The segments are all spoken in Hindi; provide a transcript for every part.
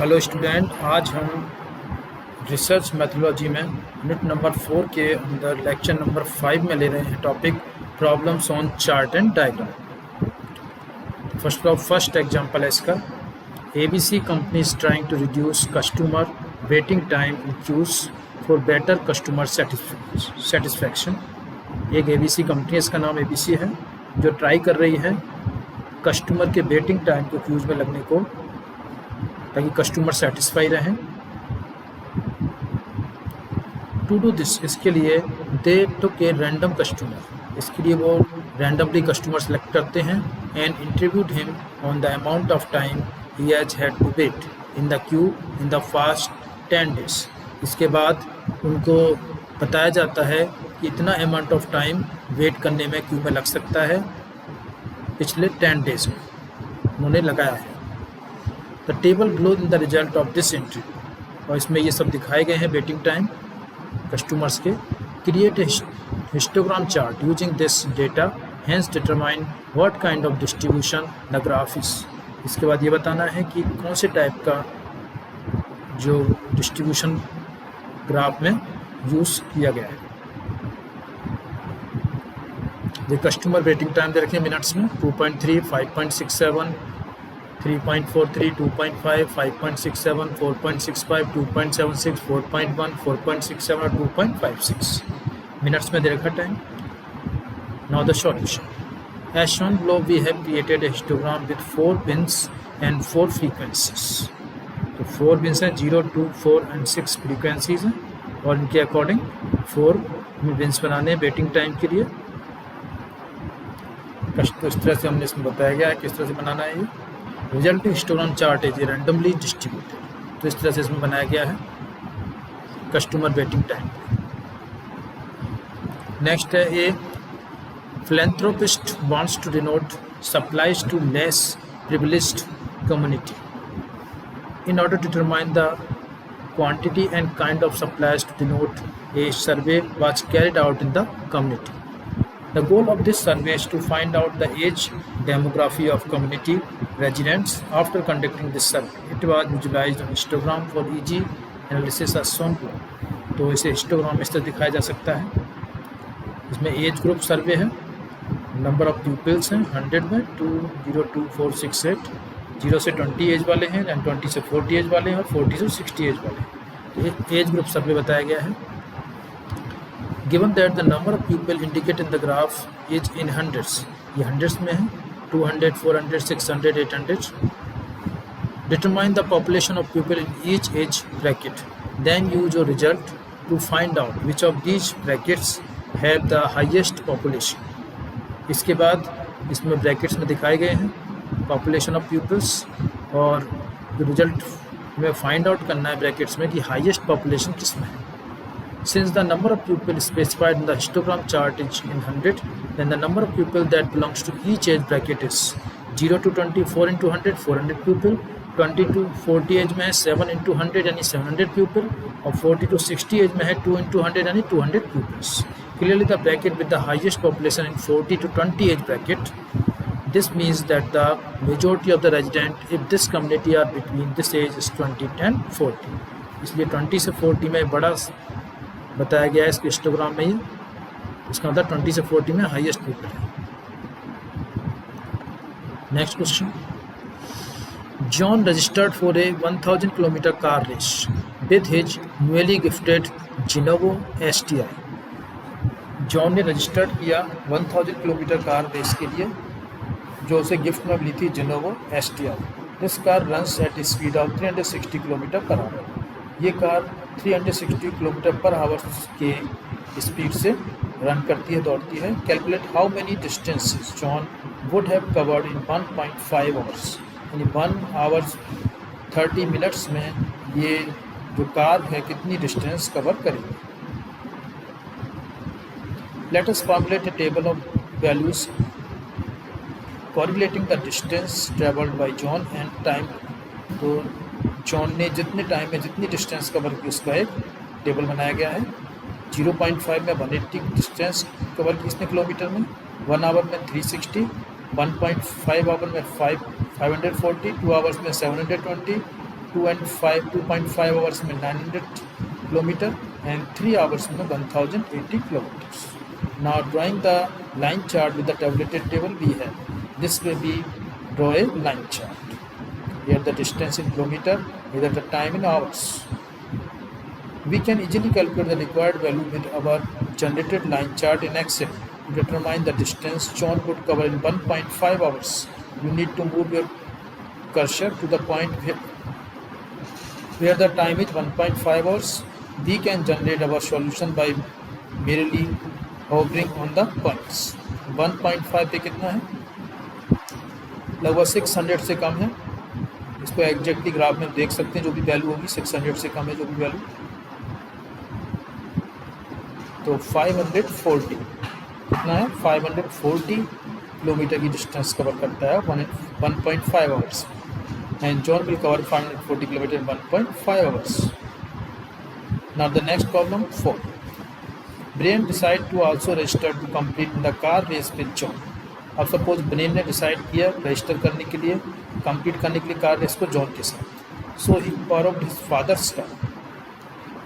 हेलो स्टूडेंट, आज हम रिसर्च मेथोलॉजी में यूनिट नंबर 4 के अंदर लेक्चर नंबर 5 में ले रहे हैं topic problems on chart and diagram. First example है इसका। ABC company is trying to reduce customer waiting time in queues for better customer satisfaction. एक ABC कंपनी, इसका नाम ABC है, जो ट्राई कर रही है कस्टमर के वेटिंग टाइम को क्यूज में लगने को, ताकि कस्टमर सेटिस्फाई रहें। टू डू दिस, इसके लिए दे टुक ए रैंडम कस्टमर, इसके लिए वो रैंडमली कस्टमर सेलेक्ट करते हैं and interviewed him on the amount of time he has had to wait in the queue in the first 10 days। इसके बाद उनको बताया जाता है कि इतना अमाउंट ऑफ टाइम वेट करने में क्यू में लग सकता है पिछले 10 days में उन्होंने लगाया है। The table below in the result of this entry, और इसमें ये सब दिखाए गए हैं वेटिंग टाइम कस्टमर्स के। Create a histogram chart using this data, hence determine what kind of distribution the graph is. इसके बाद ये बताना है कि कौन से टाइप का जो डिस्ट्रीब्यूशन ग्राफ में यूज़ किया गया है। ये कस्टमर वेटिंग टाइम दे रखे हैं मिनट्स में 2.3, 5.67, 3.43, 2.5, 5.67, 4.65, 2.76, 4.1, 4.67 और 2.56 मिनट्स में दे रखा time. Now the solution. As shown below we have created a histogram with 4 bins and 4 frequencies. तो 4 पिन्स हैं, 0, 2, 4 एंड 6 फ्रीक्वेंसीज हैं, और इनके अकॉर्डिंग 4 पिन्स बनाने हैं वेटिंग टाइम के लिए। तो इस तरह से हमने इसमें बताया गया है किस तरह से बनाना है। ये result histogram chart is randomly distributed, तो इस तरह से इसमें बनाया गया है कस्टमर वेटिंग टाइम। नेक्स्ट है ए philanthropist wants to denote supplies to less privileged community. In order to determine the quantity and kind of supplies to denote, a survey was carried out in the community. The goal of this survey is to find out the age demography of community residents. After conducting this survey, it was visualized on histogram for easy analysis as shown below. तो इसे हिस्टोग्राम इस तरह दिखाया जा सकता है। इसमें एज ग्रुप सर्वे है, नंबर ऑफ पीपल्स हैं 100 में 202,468, 0 से 20 एज वाले हैं एंड 20 से 40 एज वाले हैं और 40 से 60 एज वाले हैं। तो एज ग्रुप सर्वे बताया गया है। Given that the number of people indicate in the graph is in hundreds, ये हंड्रेड्स में है 200, 400, 600, 800। Determine the population of people in each age bracket, then use your result to find out which of these brackets have the highest population. इसके बाद इसमें ब्रैकेट्स में दिखाए गए हैं पॉपुलेशन ऑफ पीपल्स, और रिजल्ट में फाइंड आउट करना है ब्रैकेट्स में कि हाईएस्ट पॉपुलेशन किस में है। Since the number of people specified in the histogram chart is in 100, then the number of people that belongs to each age bracket is 0 to 20, 4 into 100, 400 people, 20 to 40 age में है 7 into 100 यानी 700 पीपल, और 40 to 60 एज में है 2 into 100 यानी 200 peoples. Clearly the bracket with the highest population in 40 to 20 age bracket. This means that the majority of the resident if this community are between this age is 20 and 40. इसलिए 20 से 40 में बड़ा बताया गया है इसके हिस्टोग्राम में ही। इसका मतलब 20 से 40 में हाईएस्ट पीपल है। Next question. John registered for a 1000 kilometer car race with his newly gifted Genovo STI. John ने रजिस्टर्ड किया 1000 किलोमीटर कार रेस के लिए, जो उसे गिफ्ट में मिली थी जेनोवो STI। This car runs at speed of 360 kilometre per hour. ये कार 360 किलोमीटर पर आवर के स्पीड से रन करती है, दौड़ती है। Calculate how many distances John would have covered in 1.5 hours, यानी 1 आवर्स 30 मिनट्स में ये जो कार है कितनी डिस्टेंस कवर करेगी। Let us formulate a table of values correlating the distance traveled by John and time। तो जॉन ने जितने टाइम में जितनी डिस्टेंस कवर की उसका एक टेबल बनाया गया है। 0.5 में 180 डिस्टेंस कवर की इसने किलोमीटर में, 1 आवर में 360, 1.5 आवर में 540, 2 आवर्स में 720, 2.5 आवर्स में 900 किलोमीटर एंड 3 आवर्स में 1080 kilometres. Now drawing the line chart with the tabulated table we have. This way we draw a line chart. Here the distance in kilometer, here the time in hours. We can easily calculate the required value with our generated line chart in Excel. To determine the distance John would cover in 1.5 hours, you need to move your cursor to the point where the time is 1.5 hours. We can generate our solution by merely hovering on the points. 1.5 पे कितना है, लगभग 600 से कम है. इसको एग्जैक्टली ग्राफ में देख सकते हैं, जो भी वैल्यू होगी 600 से कम है जो भी वैल्यू. तो 540 कितना है, 540 किलोमीटर की डिस्टेंस कवर करता है 1.5 hours. And John will cover 540 kilometre in 1.5 hours. Now the next problem 4. Brain decide to also register to complete the car race with John. अब सपोज ब्रेन ने डिसाइड किया रजिस्टर करने के लिए, कंप्लीट करने के लिए कार रेस को जॉन के साथ. सो ही बोरोड हिज फादर्स कार.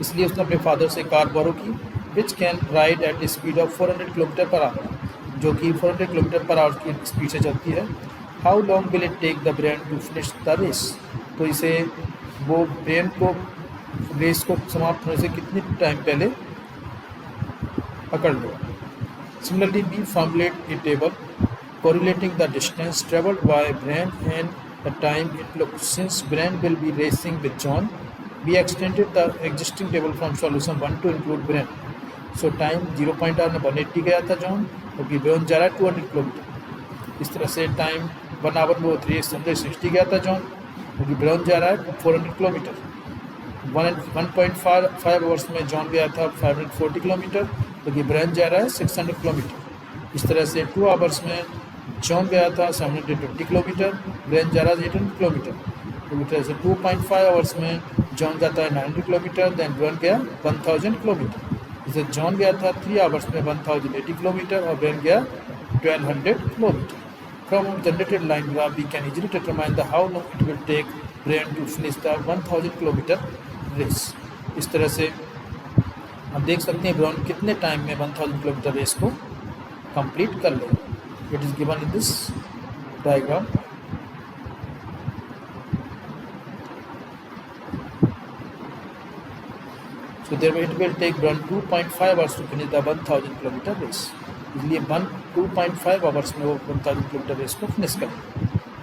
इसलिए उसने अपने फादर से कार बोरो की, which can ride at the speed of 400 kilometre per hour, जो कि 400 किलोमीटर पर आवर की स्पीड से चलती है. How long will it take the Brain to finish the race. तो इसे वो ब्रेन को रेस को समाप्त होने से कितनी टाइम पहले पकड़ लो. Similarly, we formulate a table correlating the distance traveled by Brian and the time it took. Since Brian will be racing with John, we extended the existing table from solution 1 to include Brian. So time 0.r में 180 गया था जॉन, क्योंकि ब्रेन जा रहा है 200 किलोमीटर. इस तरह से टाइम 1 आवर में 360 गया था जॉन, क्योंकि ब्रेन जा रहा है 400 किलोमीटर. 1.5 आवर्स में जॉन गया था 540 किलोमीटर, क्योंकि ब्रेन जा रहा है 600 किलोमीटर. इस तरह से 2 आवर्स में जॉन गया था 720 किलोमीटर, ब्रेन जा रहा है 800 किलोमीटर. तो इस तरह से 2.5 आवर्स में जॉन जाता है 900 किलोमीटर, देन ब्रेन गया 1000 किलोमीटर. इसे जॉन गया था 3 आवर्स में 1080 किलोमीटर और ब्रेन गया 1200 kilometre. From generated line graph, we can easily determine the how long it will take Brian to finish the 1000 kilometre race. इस तरह से हम देख सकते हैं ब्रेन कितने टाइम में 1000 किलोमीटर रेस को कंप्लीट कर ले. It is given in this diagram. So there it will take Brian 2.5 hours to finish the 1000 kilometre race. इसलिए 2.5 आवर्स में वो 1000 किलोमीटर रेस को फिनिश करें,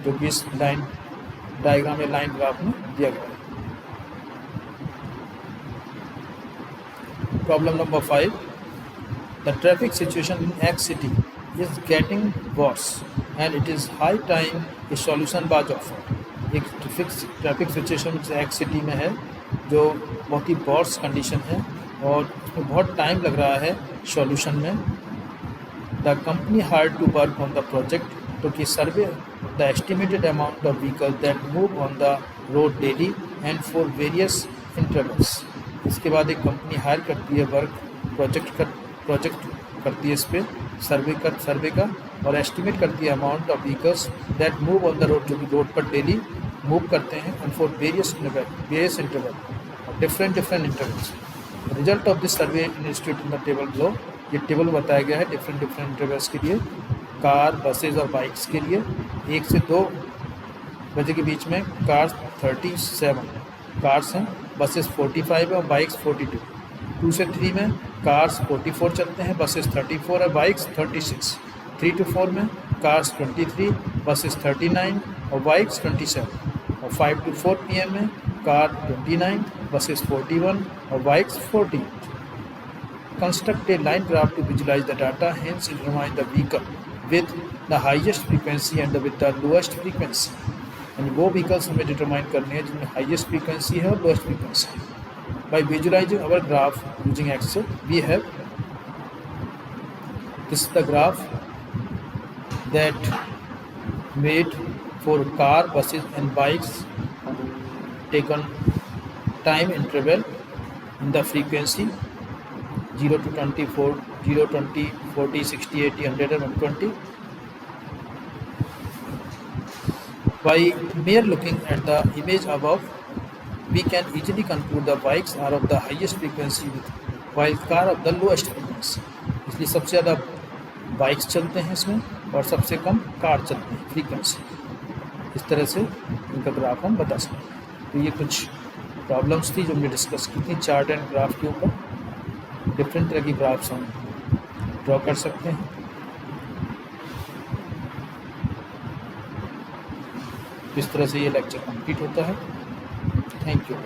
जो कि इस लाइन डायग्राम या लाइन ग्राफ में दिया गया है. Problem number 5. The traffic situation in X city is getting worse and it is high time a solution was offered. एक ट्रैफिक सिचुएशन X सिटी में है जो बहुत ही वर्स कंडीशन है और उसमें बहुत टाइम लग रहा है सॉल्यूशन में. The company hired to work on the project to survey the estimated amount of vehicles that move on the road daily and for various intervals. इसके बाद एक कंपनी हायर करती है प्रोजेक्ट करती है इस पर सर्वे का और एस्टिमेट करती है amount of vehicles that move on the road, जो कि रोड पर डेली मूव करते हैं, and for various interval different intervals. Result of this survey institute in the table below. ये टेबल बताया गया है डिफरेंट इंटरवल्स के लिए, कार, बसेज और बाइक्स के लिए. 1 से 2 बजे के बीच में कार्स 37 कार्स हैं, बसेस 45 है और बाइक्स 42. 2 से 3 में कार्स 44 चलते हैं, बसेस 34 है, बाइक्स 36. 3 to 4 में कार्स 23, बसेस 39 और बाइक्स 27. और 5 to 4 PM में कार 29, बसेस 41 और bikes 40. Construct a line graph to visualize the data, hence determine the vehicle with the highest frequency and with the lowest frequency. यानी वो व्हीकल्स हमें डिटरमाइन करने हैं जिनमें हाईएस्ट फ्रीक्वेंसी है और lowest frequency. By visualising our graph using Excel we have this the graph that made for car, buses and bikes taken time interval in the frequency 0 to 24, 0, 20, 40, 60, 80, 100 and 120. By mere looking at the image above, we can easily conclude the bikes are of the highest frequency with while car of the lowest frequency. इसलिए सबसे ज़्यादा बाइक्स चलते हैं इसमें और सबसे कम कार चलते हैं फ्रीक्वेंसी। इस तरह से इनका ग्राफ हम बता सकते हैं। तो ये कुछ प्रॉब्लम्स थी जो हमने डिस्कस की थी चार्ट एंड ग्राफ के ऊपर। डिफरेंट तरह की ग्राफ्स हम ड्रॉ कर सकते हैं। इस तरह से ये लेक्चर कंप्लीट होता है। Thank you.